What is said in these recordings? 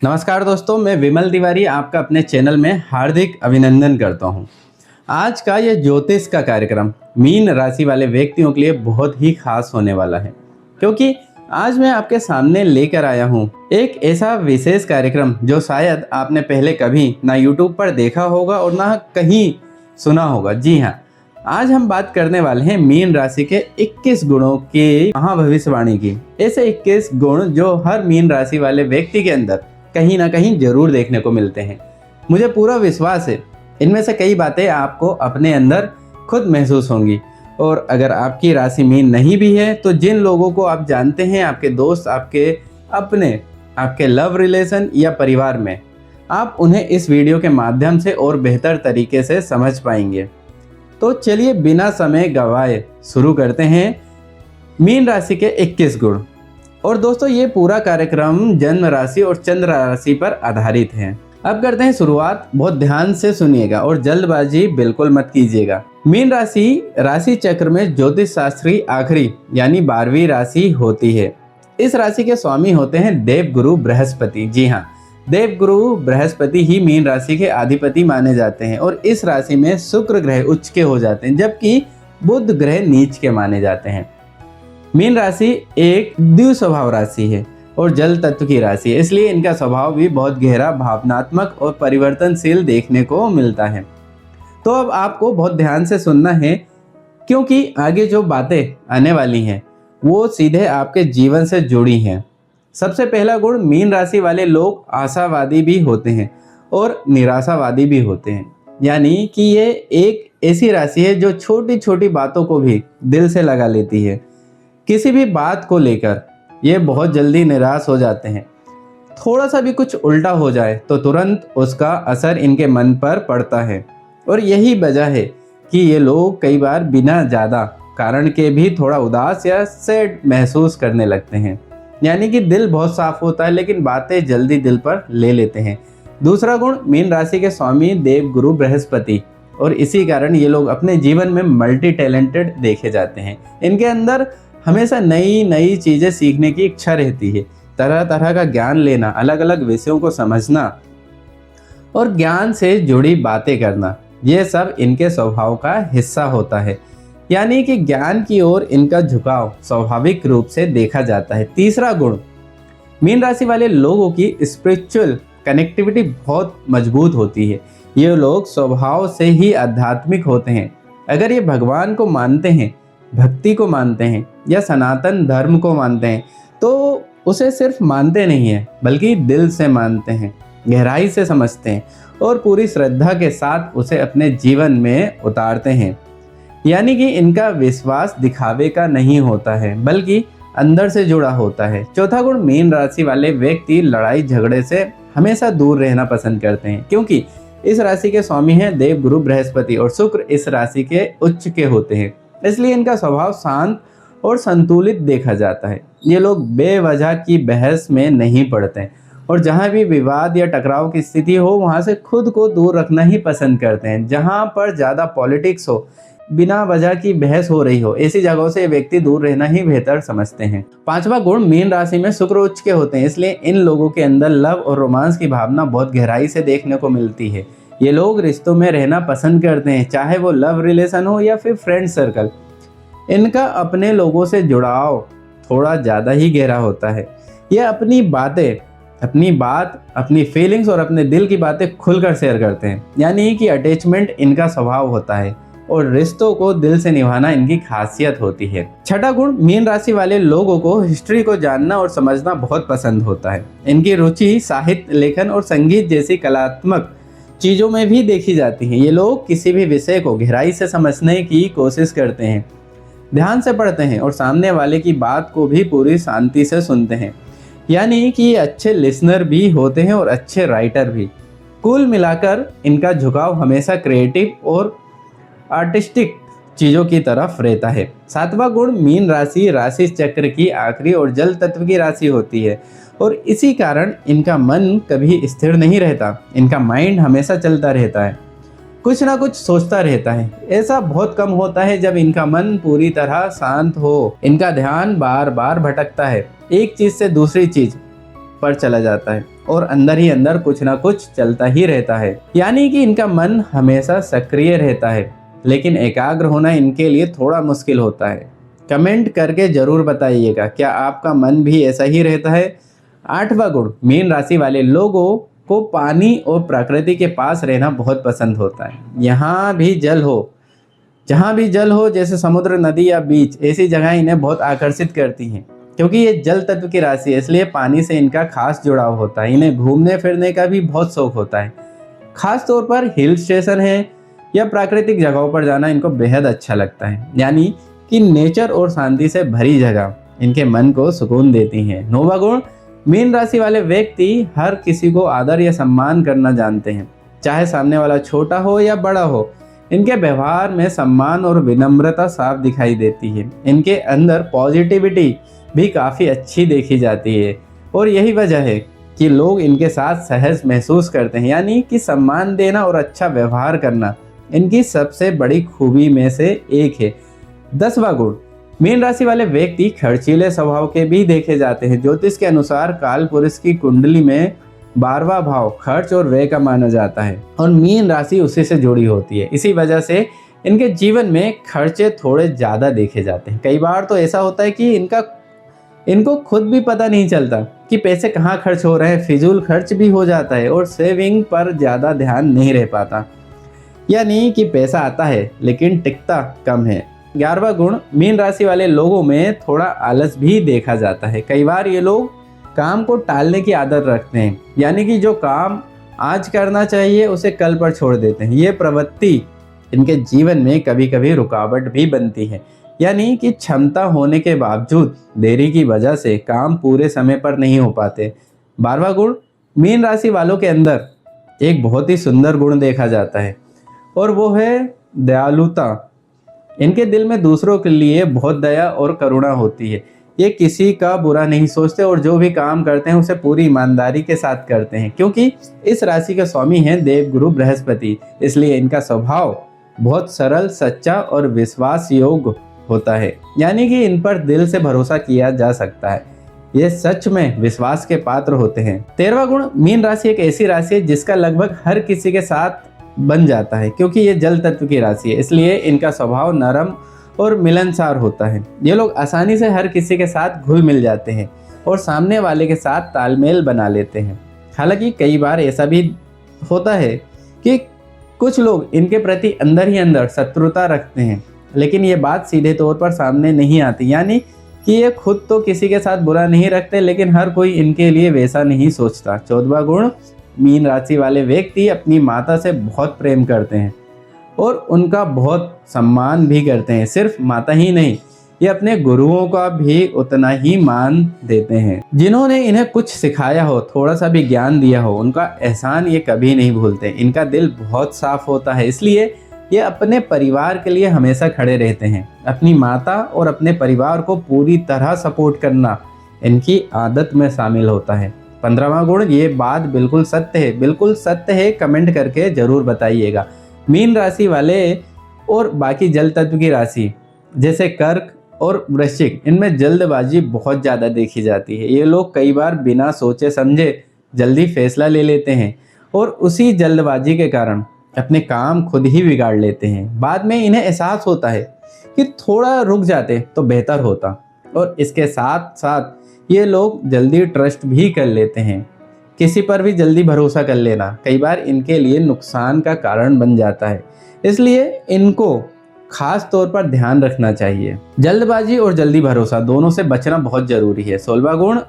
नमस्कार दोस्तों, मैं विमल तिवारी आपका अपने चैनल में हार्दिक अभिनंदन करता हूं। आज का ये ज्योतिष का कार्यक्रम मीन राशि वाले व्यक्तियों के लिए बहुत ही खास होने वाला है, क्योंकि आज मैं आपके सामने लेकर आया हूं एक ऐसा विशेष कार्यक्रम जो शायद आपने पहले कभी ना यूट्यूब पर देखा होगा और ना कहीं सुना होगा। जी हाँ, आज हम बात करने वाले हैं मीन राशि के 21 गुणों की महाभविष्यवाणी की। ऐसे 21 गुण जो हर मीन राशि वाले व्यक्ति के अंदर कहीं ना कहीं जरूर देखने को मिलते हैं। मुझे पूरा विश्वास है इनमें से कई बातें आपको अपने अंदर खुद महसूस होंगी। और अगर आपकी राशि मीन नहीं भी है तो जिन लोगों को आप जानते हैं, आपके दोस्त, आपके अपने, आपके लव रिलेशन या परिवार में, आप उन्हें इस वीडियो के माध्यम से और बेहतर तरीके से समझ पाएंगे। तो चलिए बिना समय गवाए शुरू करते हैं मीन राशि के 21 गुण। और दोस्तों, ये पूरा कार्यक्रम जन्म राशि और चंद्र राशि पर आधारित है। अब करते हैं शुरुआत। बहुत ध्यान से सुनिएगा और जल्दबाजी बिल्कुल मत कीजिएगा। मीन राशि चक्र में ज्योतिष शास्त्री आखिरी यानी 12वीं राशि होती है। इस राशि के स्वामी होते हैं देवगुरु बृहस्पति। जी हाँ, देवगुरु बृहस्पति ही मीन राशि के अधिपति माने जाते हैं। और इस राशि में शुक्र ग्रह उच्च के हो जाते हैं, जबकि बुध ग्रह नीच के माने जाते हैं। मीन राशि एक द्वि स्वभाव राशि है और जल तत्व की राशि है, इसलिए इनका स्वभाव भी बहुत गहरा, भावनात्मक और परिवर्तनशील देखने को मिलता है। तो अब आपको बहुत ध्यान से सुनना है, क्योंकि आगे जो बातें आने वाली हैं वो सीधे आपके जीवन से जुड़ी हैं। सबसे पहला गुण, मीन राशि वाले लोग आशावादी भी होते हैं और निराशावादी भी होते हैं। यानी कि ये एक ऐसी राशि है जो छोटी छोटी बातों को भी दिल से लगा लेती है। किसी भी बात को लेकर ये बहुत जल्दी निराश हो जाते हैं। थोड़ा सा भी कुछ उल्टा हो जाए तो तुरंत उसका असर इनके मन पर पड़ता है। और यही वजह है कि ये लोग कई बार बिना ज़्यादा कारण के भी थोड़ा उदास या सैड महसूस करने लगते हैं। यानी कि दिल बहुत साफ होता है लेकिन बातें जल्दी दिल पर ले लेते हैं। दूसरा गुण, मीन राशि के स्वामी देवगुरु बृहस्पति, और इसी कारण ये लोग अपने जीवन में मल्टी टैलेंटेड देखे जाते हैं। इनके अंदर हमेशा नई नई चीज़ें सीखने की इच्छा रहती है। तरह तरह का ज्ञान लेना, अलग अलग विषयों को समझना और ज्ञान से जुड़ी बातें करना, ये सब इनके स्वभाव का हिस्सा होता है। यानी कि ज्ञान की ओर इनका झुकाव स्वाभाविक रूप से देखा जाता है। तीसरा गुण, मीन राशि वाले लोगों की स्पिरिचुअल कनेक्टिविटी बहुत मजबूत होती है। ये लोग स्वभाव से ही आध्यात्मिक होते हैं। अगर ये भगवान को मानते हैं, भक्ति को मानते हैं या सनातन धर्म को मानते हैं, तो उसे सिर्फ मानते नहीं हैं बल्कि दिल से मानते हैं, गहराई से समझते हैं और पूरी श्रद्धा के साथ उसे अपने जीवन में उतारते हैं। यानी कि इनका विश्वास दिखावे का नहीं होता है बल्कि अंदर से जुड़ा होता है। चौथा गुण, मीन राशि वाले व्यक्ति लड़ाई झगड़े से हमेशा दूर रहना पसंद करते हैं, क्योंकि इस राशि के स्वामी हैं देवगुरु बृहस्पति और शुक्र इस राशि के उच्च के होते हैं। इसलिए इनका स्वभाव शांत और संतुलित देखा जाता है। ये लोग बेवजह की बहस में नहीं पड़ते और जहाँ भी विवाद या टकराव की स्थिति हो वहाँ से खुद को दूर रखना ही पसंद करते हैं। जहाँ पर ज़्यादा पॉलिटिक्स हो, बिना वजह की बहस हो रही हो, ऐसी जगहों से व्यक्ति दूर रहना ही बेहतर समझते हैं। पांचवा गुण, मीन राशि में शुक्र उच्च के होते हैं, इसलिए इन लोगों के अंदर लव और रोमांस की भावना बहुत गहराई से देखने को मिलती है। ये लोग रिश्तों में रहना पसंद करते हैं, चाहे वो लव रिलेशन हो या फिर फ्रेंड सर्कल। इनका अपने लोगों से जुड़ाव थोड़ा ज़्यादा ही गहरा होता है। ये अपनी बात, अपनी फीलिंग्स और अपने दिल की बातें खुलकर शेयर करते हैं। यानी कि अटैचमेंट इनका स्वभाव होता है और रिश्तों को दिल से निभाना इनकी खासियत होती है। छठा गुण, मीन राशि वाले लोगों को हिस्ट्री को जानना और समझना बहुत पसंद होता है। इनकी रुचि साहित्य, लेखन और संगीत जैसी कलात्मक चीज़ों में भी देखी जाती है। ये लोग किसी भी विषय को गहराई से समझने की कोशिश करते हैं, ध्यान से पढ़ते हैं और सामने वाले की बात को भी पूरी शांति से सुनते हैं। यानी कि ये अच्छे लिसनर भी होते हैं और अच्छे राइटर भी। कुल मिलाकर इनका झुकाव हमेशा क्रिएटिव और आर्टिस्टिक चीज़ों की तरफ रहता है। सातवां गुण, मीन राशि चक्र की आखिरी और जल तत्व की राशि होती है और इसी कारण इनका मन कभी स्थिर नहीं रहता। इनका माइंड हमेशा चलता रहता है, कुछ ना कुछ सोचता रहता है। ऐसा बहुत कम होता है जब इनका मन पूरी तरह शांत हो। इनका ध्यान बार बार भटकता है एक चीज से दूसरी चीज, ऊपर चला जाता है और अंदर ही अंदर कुछ ना कुछ चलता ही रहता है, यानी कि इनका मन हमेशा सक्रिय रहता है, लेकिन एकाग्र होना इनके लिए थोड़ा मुश्किल होता है। कमेंट करके जरूर बताइएगा, क्या आपका मन भी ऐसा ही रहता है? 8वां गुण, मीन राशि वाले लोगों को पानी और प्रकृति के पास रहना बहुत पसंद होता है। जहाँ भी जल हो जैसे समुद्र, नदी या बीच, ऐसी जगह इन्हें बहुत आकर्षित करती हैं। क्योंकि ये जल तत्व की राशि है, इसलिए पानी से इनका खास जुड़ाव होता है। इन्हें घूमने फिरने का भी बहुत शौक होता है। खास तौर पर हिल स्टेशन है या प्राकृतिक जगहों पर जाना इनको बेहद अच्छा लगता है, यानी कि नेचर और शांति से भरी जगह इनके मन को सुकून देती हैं। 9वां गुण, मीन राशि वाले व्यक्ति हर किसी को आदर या सम्मान करना जानते हैं, चाहे सामने वाला छोटा हो या बड़ा हो। इनके व्यवहार में सम्मान और विनम्रता साफ दिखाई देती है। इनके अंदर पॉजिटिविटी भी काफ़ी अच्छी देखी जाती है और यही वजह है कि लोग इनके साथ सहज महसूस करते हैं, यानी कि सम्मान देना और अच्छा व्यवहार करना इनकी सबसे बड़ी खूबी में से एक है। 10वां गुण, मीन राशि वाले व्यक्ति खर्चीले स्वभाव के भी देखे जाते हैं। ज्योतिष के अनुसार काल पुरुष की कुंडली में 12वां भाव खर्च और व्यय का माना जाता है और मीन राशि उसी से जुड़ी होती है। इसी वजह से इनके जीवन में खर्चे थोड़े ज़्यादा देखे जाते हैं। कई बार तो ऐसा होता है कि इनको खुद भी पता नहीं चलता कि पैसे कहाँ खर्च हो रहे हैं, फिजूल खर्च भी हो जाता है और सेविंग पर ज़्यादा ध्यान नहीं रह पाता, यानी कि पैसा आता है लेकिन टिकता कम है। 11वां गुण, मीन राशि वाले लोगों में थोड़ा आलस भी देखा जाता है। कई बार ये लोग काम को टालने की आदत रखते हैं, यानी कि जो काम आज करना चाहिए उसे कल पर छोड़ देते हैं। ये प्रवृत्ति इनके जीवन में कभी कभी रुकावट भी बनती है, यानी कि क्षमता होने के बावजूद देरी की वजह से काम पूरे समय पर नहीं हो पाते। 12वां गुण, मीन राशि वालों के अंदर एक बहुत ही सुंदर गुण देखा जाता है और वो है दयालुता। इनके दिल में दूसरों के लिए बहुत दया और करुणा होती है। ये किसी का बुरा नहीं सोचते और जो भी काम करते हैं उसे पूरी ईमानदारी के साथ करते हैं। क्योंकि इस राशि के स्वामी हैं देवगुरु बृहस्पति, इसलिए इनका स्वभाव बहुत सरल, सच्चा और विश्वास योग्य होता है, यानी कि इन पर दिल से भरोसा किया जा सकता है। ये सच में विश्वास के पात्र होते हैं। 13वां गुण, मीन राशि एक ऐसी राशि है जिसका लगभग हर किसी के साथ बन जाता है। क्योंकि ये जल तत्व की राशि है, इसलिए इनका स्वभाव नरम और मिलनसार होता है। ये लोग आसानी से हर किसी के साथ घुल मिल जाते हैं और सामने वाले के साथ तालमेल बना लेते हैं। हालांकि कई बार ऐसा भी होता है कि कुछ लोग इनके प्रति अंदर ही अंदर शत्रुता रखते हैं, लेकिन ये बात सीधे तौर पर सामने नहीं आती, यानी कि ये खुद तो किसी के साथ बुरा नहीं रखते, लेकिन हर कोई इनके लिए वैसा नहीं सोचता। 14वां गुण, मीन राशि वाले व्यक्ति अपनी माता से बहुत प्रेम करते हैं और उनका बहुत सम्मान भी करते हैं। सिर्फ माता ही नहीं, ये अपने गुरुओं का भी उतना ही मान देते हैं। जिन्होंने इन्हें कुछ सिखाया हो, थोड़ा सा भी ज्ञान दिया हो, उनका एहसान ये कभी नहीं भूलते। इनका दिल बहुत साफ होता है, इसलिए ये अपने परिवार के लिए हमेशा खड़े रहते हैं। अपनी माता और अपने परिवार को पूरी तरह सपोर्ट करना इनकी आदत में शामिल होता है। 15वां गुण, ये बात बिल्कुल सत्य है, कमेंट करके जरूर बताइएगा। मीन राशि वाले और बाकी जल तत्व की राशि जैसे कर्क और वृश्चिक, इनमें जल्दबाजी बहुत ज़्यादा देखी जाती है। ये लोग कई बार बिना सोचे समझे जल्दी फैसला ले लेते हैं और उसी जल्दबाजी के कारण अपने काम खुद ही बिगाड़ लेते हैं। बाद में इन्हें एहसास होता है कि थोड़ा रुक जाते तो बेहतर होता, और इसके साथ साथ ये लोग जल्दी ट्रस्ट भी कर लेते हैं। किसी पर भी जल्दी भरोसा कर लेना कई बार इनके लिए नुकसान का कारण बन जाता है, इसलिए इनको खास तौर पर ध्यान रखना चाहिए। जल्दबाजी और जल्दी भरोसा दोनों से बचना बहुत जरूरी है। 16वां गुण,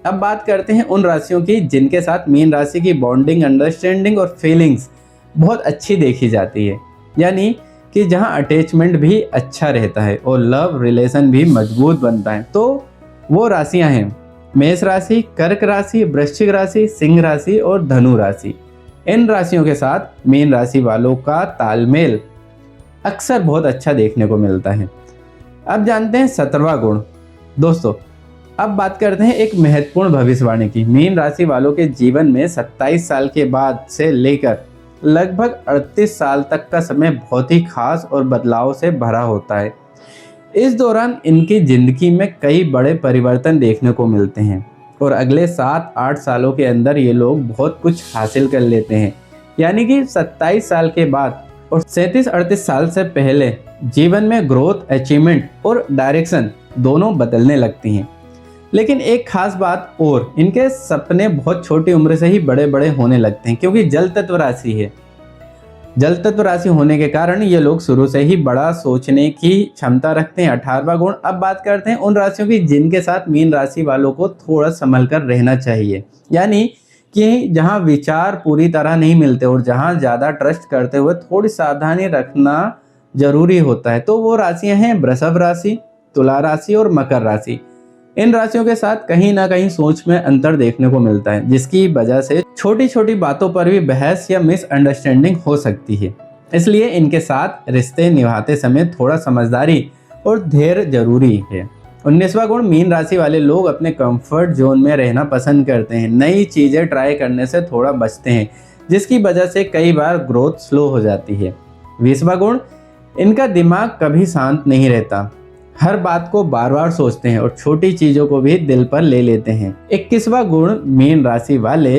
अब बात करते हैं उन राशियों की जिनके साथ मीन राशि की बॉन्डिंग, अंडरस्टैंडिंग और फीलिंग्स बहुत अच्छी देखी जाती है, यानी कि जहां अटैचमेंट भी अच्छा रहता है और लव रिलेशन भी मजबूत बनता है। तो वो राशियां हैं मेष राशि, कर्क राशि, वृश्चिक राशि, सिंह राशि और धनु राशि। इन राशियों के साथ मीन राशि वालों का तालमेल अक्सर बहुत अच्छा देखने को मिलता है। अब जानते हैं 17वां गुण। दोस्तों, अब बात करते हैं एक महत्वपूर्ण भविष्यवाणी की। मीन राशि वालों के जीवन में 27 साल के बाद से लेकर लगभग 38 साल तक का समय बहुत ही खास और बदलाव से भरा होता है। इस दौरान इनकी जिंदगी में कई बड़े परिवर्तन देखने को मिलते हैं और अगले 7-8 सालों के अंदर ये लोग बहुत कुछ हासिल कर लेते हैं। यानी कि 27 साल के बाद और 37-38 साल से पहले जीवन में ग्रोथ, अचीवमेंट और डायरेक्शन दोनों बदलने लगती हैं। लेकिन एक खास बात और, इनके सपने बहुत छोटी उम्र से ही बड़े बड़े होने लगते हैं, क्योंकि जल तत्व राशि है। जल तत्व राशि होने के कारण ये लोग शुरू से ही बड़ा सोचने की क्षमता रखते हैं। 18वां गुण। अब बात करते हैं उन राशियों की जिनके साथ मीन राशि वालों को थोड़ा संभल कर रहना चाहिए। यानी कि जहां विचार पूरी तरह नहीं मिलते और जहां ज़्यादा ट्रस्ट करते हुए थोड़ी सावधानी रखना जरूरी होता है, तो वो राशियां हैं वृषभ राशि, तुला राशि और मकर राशि। इन राशियों के साथ कहीं ना कहीं सोच में अंतर देखने को मिलता है, जिसकी वजह से छोटी छोटी बातों पर भी बहस या मिसअंडरस्टैंडिंग हो सकती है। इसलिए इनके साथ रिश्ते निभाते समय थोड़ा समझदारी और धैर्य जरूरी है। 19वां गुण। मीन राशि वाले लोग अपने कंफर्ट जोन में रहना पसंद करते हैं। नई चीज़ें ट्राई करने से थोड़ा बचते हैं, जिसकी वजह से कई बार ग्रोथ स्लो हो जाती है। 20वां गुण। इनका दिमाग कभी शांत नहीं रहता, हर बात को बार बार सोचते हैं और छोटी चीज़ों को भी दिल पर ले लेते हैं। 21वां गुण। मीन राशि वाले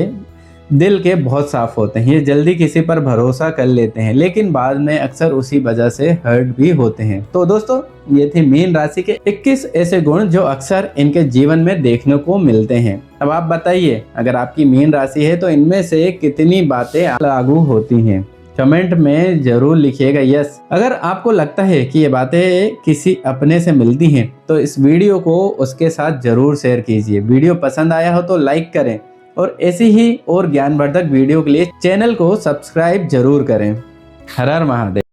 दिल के बहुत साफ होते हैं। ये जल्दी किसी पर भरोसा कर लेते हैं, लेकिन बाद में अक्सर उसी वजह से हर्ट भी होते हैं। तो दोस्तों, ये थे मीन राशि के 21 ऐसे गुण जो अक्सर इनके जीवन में देखने को मिलते हैं। अब आप बताइए, अगर आपकी मीन राशि है तो इनमें से कितनी बातें लागू होती हैं? कमेंट में जरूर लिखिएगा यस। अगर आपको लगता है कि ये बातें किसी अपने से मिलती हैं तो इस वीडियो को उसके साथ जरूर शेयर कीजिए। वीडियो पसंद आया हो तो लाइक करें और ऐसी ही और ज्ञानवर्धक वीडियो के लिए चैनल को सब्सक्राइब जरूर करें। हर हर महादेव।